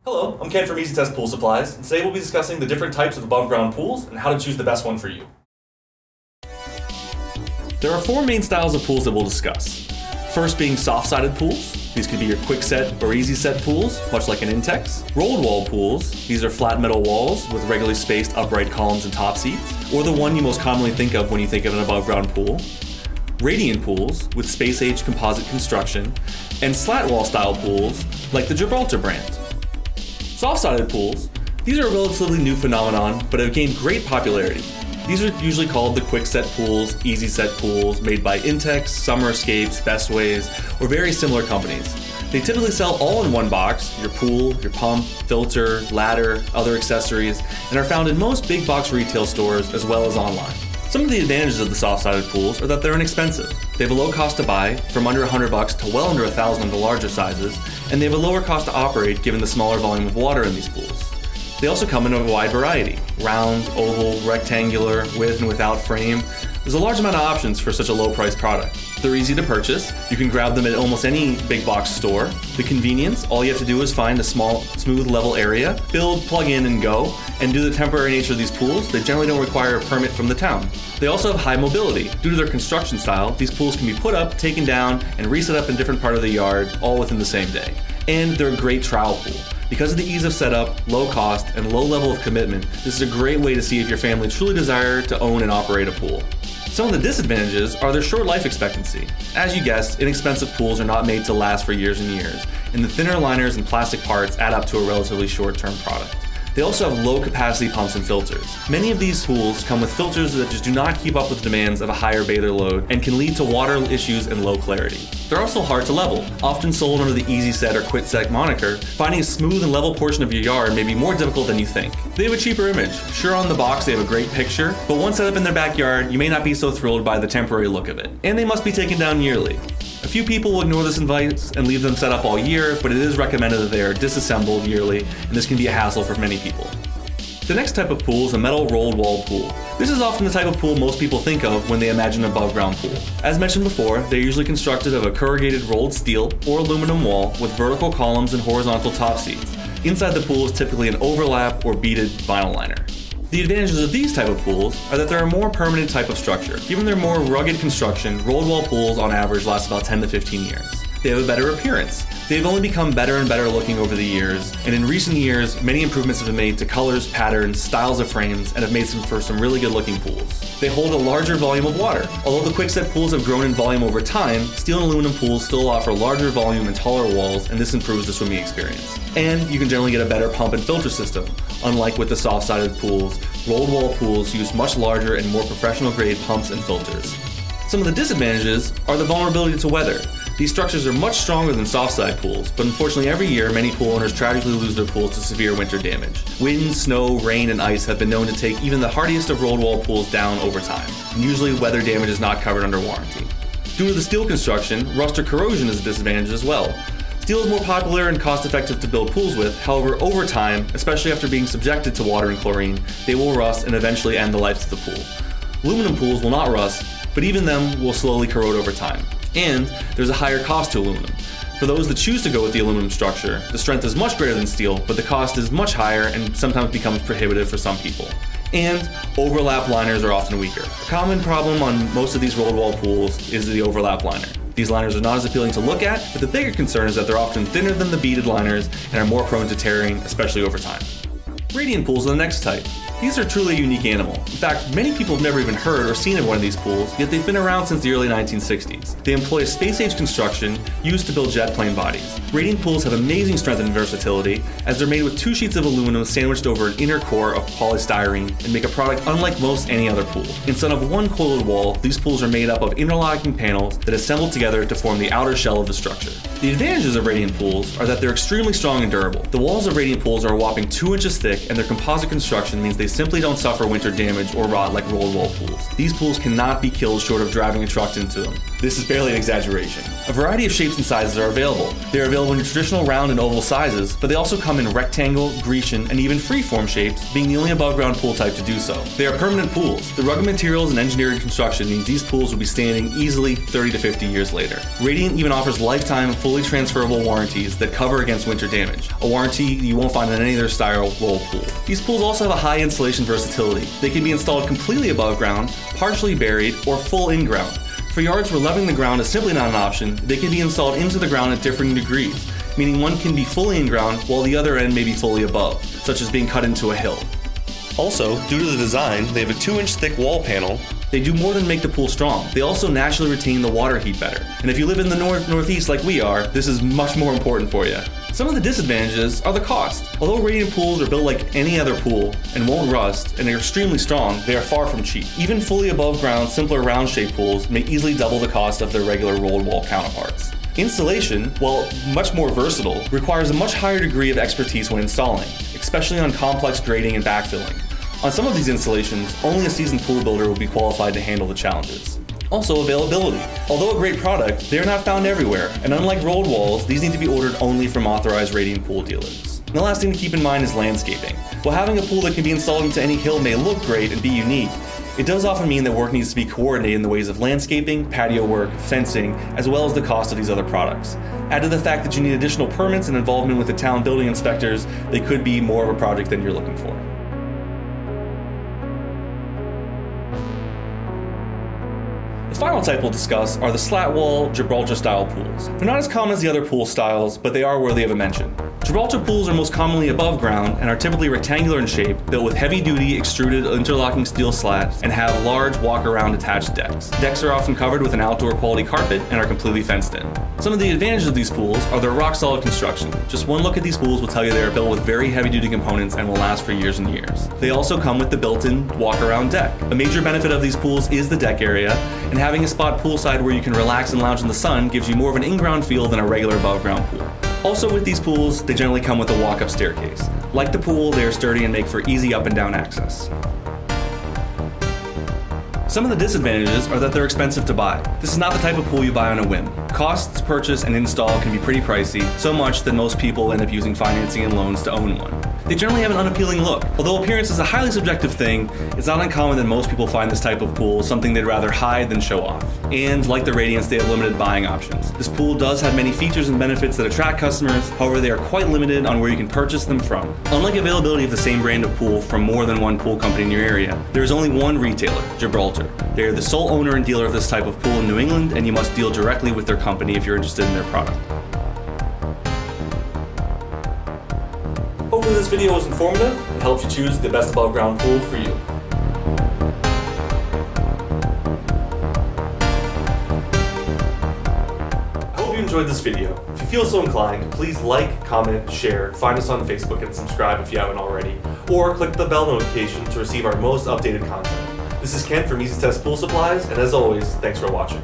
Hello, I'm Ken from Easy Test Pool Supplies, and today we'll be discussing the different types of above-ground pools and how to choose the best one for you. There are four main styles of pools that we'll discuss. First being soft-sided pools. These could be your quick set or easy set pools, much like an Intex. Rolled wall pools. These are flat metal walls with regularly spaced upright columns and top seats, or the one you most commonly think of when you think of an above-ground pool. Radiant pools with space-age composite construction, and slat wall style pools like the Gibraltar brand. Soft-sided pools. These are a relatively new phenomenon, but have gained great popularity. These are usually called the quick set pools, easy set pools, made by Intex, Summer Escapes, Best Ways, or very similar companies. They typically sell all in one box, your pool, your pump, filter, ladder, other accessories, and are found in most big box retail stores as well as online. Some of the advantages of the soft-sided pools are that they're inexpensive. They have a low cost to buy, from under $100 to well under $1,000 on the larger sizes, and they have a lower cost to operate given the smaller volume of water in these pools. They also come in a wide variety: round, oval, rectangular, with and without frame. There's a large amount of options for such a low-priced product. They're easy to purchase. You can grab them at almost any big box store. The convenience, all you have to do is find a small, smooth, level area, build, plug in, and go. And due to the temporary nature of these pools, they generally don't require a permit from the town. They also have high mobility. Due to their construction style, these pools can be put up, taken down, and reset up in different part of the yard, all within the same day. And they're a great trial pool. Because of the ease of setup, low cost, and low level of commitment, this is a great way to see if your family truly desire to own and operate a pool. Some of the disadvantages are their short life expectancy. As you guessed, inexpensive pools are not made to last for years and years, and the thinner liners and plastic parts add up to a relatively short-term product. They also have low capacity pumps and filters. Many of these pools come with filters that just do not keep up with the demands of a higher bather load and can lead to water issues and low clarity. They're also hard to level. Often sold under the easy set or quick set moniker, finding a smooth and level portion of your yard may be more difficult than you think. They have a cheaper image. Sure, on the box they have a great picture, but once set up in their backyard, you may not be so thrilled by the temporary look of it. And they must be taken down yearly. A few people will ignore this advice and leave them set up all year, but it is recommended that they are disassembled yearly, and this can be a hassle for many people. The next type of pool is a metal rolled wall pool. This is often the type of pool most people think of when they imagine an above ground pool. As mentioned before, they're usually constructed of a corrugated rolled steel or aluminum wall with vertical columns and horizontal top seats. Inside the pool is typically an overlap or beaded vinyl liner. The advantages of these type of pools are that they're a more permanent type of structure. Given their more rugged construction, rolled wall pools on average last about 10 to 15 years. They have a better appearance. They've only become better and better looking over the years, and in recent years, many improvements have been made to colors, patterns, styles of frames, and have made for some really good looking pools. They hold a larger volume of water. Although the quickset pools have grown in volume over time, steel and aluminum pools still offer larger volume and taller walls, and this improves the swimming experience. And you can generally get a better pump and filter system. Unlike with the soft-sided pools, rolled wall pools use much larger and more professional grade pumps and filters. Some of the disadvantages are the vulnerability to weather. These structures are much stronger than soft-side pools, but unfortunately every year many pool owners tragically lose their pools to severe winter damage. Wind, snow, rain, and ice have been known to take even the hardiest of rolled wall pools down over time, and usually weather damage is not covered under warranty. Due to the steel construction, rust or corrosion is a disadvantage as well. Steel is more popular and cost-effective to build pools with, however over time, especially after being subjected to water and chlorine, they will rust and eventually end the life of the pool. Aluminum pools will not rust, but even them will slowly corrode over time. And there's a higher cost to aluminum. For those that choose to go with the aluminum structure, the strength is much greater than steel, but the cost is much higher and sometimes becomes prohibitive for some people. And overlap liners are often weaker. A common problem on most of these rolled wall pools is the overlap liner. These liners are not as appealing to look at, but the bigger concern is that they're often thinner than the beaded liners and are more prone to tearing, especially over time. Radiant pools are the next type. These are truly a unique animal. In fact, many people have never even heard or seen of one of these pools, yet they've been around since the early 1960s. They employ a space-age construction used to build jet plane bodies. Radiant pools have amazing strength and versatility, as they're made with two sheets of aluminum sandwiched over an inner core of polystyrene and make a product unlike most any other pool. Instead of one coiled wall, these pools are made up of interlocking panels that assemble together to form the outer shell of the structure. The advantages of Radiant pools are that they're extremely strong and durable. The walls of Radiant pools are a whopping 2 inches thick, and their composite construction means they simply don't suffer winter damage or rot like rolled wall pools. These pools cannot be killed short of driving a truck into them. This is barely an exaggeration. A variety of shapes and sizes are available. They are available in your traditional round and oval sizes, but they also come in rectangle, Grecian, and even freeform shapes, being the only above-ground pool type to do so. They are permanent pools. The rugged materials and engineered construction means these pools will be standing easily 30 to 50 years later. Radiant even offers lifetime, fully transferable warranties that cover against winter damage, a warranty you won't find in any other style roll pool. These pools also have a high installation versatility. They can be installed completely above ground, partially buried, or full in ground. For yards where leveling the ground is simply not an option, they can be installed into the ground at differing degrees, meaning one can be fully in ground while the other end may be fully above, such as being cut into a hill. Also, due to the design, they have a 2-inch thick wall panel. They do more than make the pool strong. They also naturally retain the water heat better. And if you live in the northeast like we are, this is much more important for you. Some of the disadvantages are the cost. Although radiant pools are built like any other pool and won't rust and they're extremely strong, they are far from cheap. Even fully above ground, simpler round shaped pools may easily double the cost of their regular rolled wall counterparts. Installation, while much more versatile, requires a much higher degree of expertise when installing, especially on complex grading and backfilling. On some of these installations, only a seasoned pool builder will be qualified to handle the challenges. Also, availability. Although a great product, they are not found everywhere, and unlike rolled walls, these need to be ordered only from authorized radiant pool dealers. And the last thing to keep in mind is landscaping. While having a pool that can be installed into any hill may look great and be unique, it does often mean that work needs to be coordinated in the ways of landscaping, patio work, fencing, as well as the cost of these other products. Add to the fact that you need additional permits and involvement with the town building inspectors, they could be more of a project than you're looking for. The final type we'll discuss are the slat wall Gibraltar style pools. They're not as common as the other pool styles, but they are worthy of a mention. Gibraltar pools are most commonly above ground and are typically rectangular in shape, built with heavy-duty extruded interlocking steel slats, and have large walk-around attached decks. Decks are often covered with an outdoor quality carpet and are completely fenced in. Some of the advantages of these pools are their rock-solid construction. Just one look at these pools will tell you they are built with very heavy-duty components and will last for years and years. They also come with the built-in walk-around deck. A major benefit of these pools is the deck area, and having a spot poolside where you can relax and lounge in the sun gives you more of an in-ground feel than a regular above-ground pool. Also with these pools, they generally come with a walk-up staircase. Like the pool, they are sturdy and make for easy up and down access. Some of the disadvantages are that they're expensive to buy. This is not the type of pool you buy on a whim. Costs, purchase, and install can be pretty pricey, so much that most people end up using financing and loans to own one. They generally have an unappealing look. Although appearance is a highly subjective thing, it's not uncommon that most people find this type of pool something they'd rather hide than show off. And like the Radiants, they have limited buying options. This pool does have many features and benefits that attract customers, however they are quite limited on where you can purchase them from. Unlike availability of the same brand of pool from more than one pool company in your area, there is only one retailer, Gibraltar. They are the sole owner and dealer of this type of pool in New England, and you must deal directly with their company if you're interested in their product. Hopefully this video was informative and helps you choose the best above ground pool for you. I hope you enjoyed this video. If you feel so inclined, please like, comment, share, find us on Facebook and subscribe if you haven't already, or click the bell notification to receive our most updated content. This is Kent from Easy Test Pool Supplies, and as always, thanks for watching.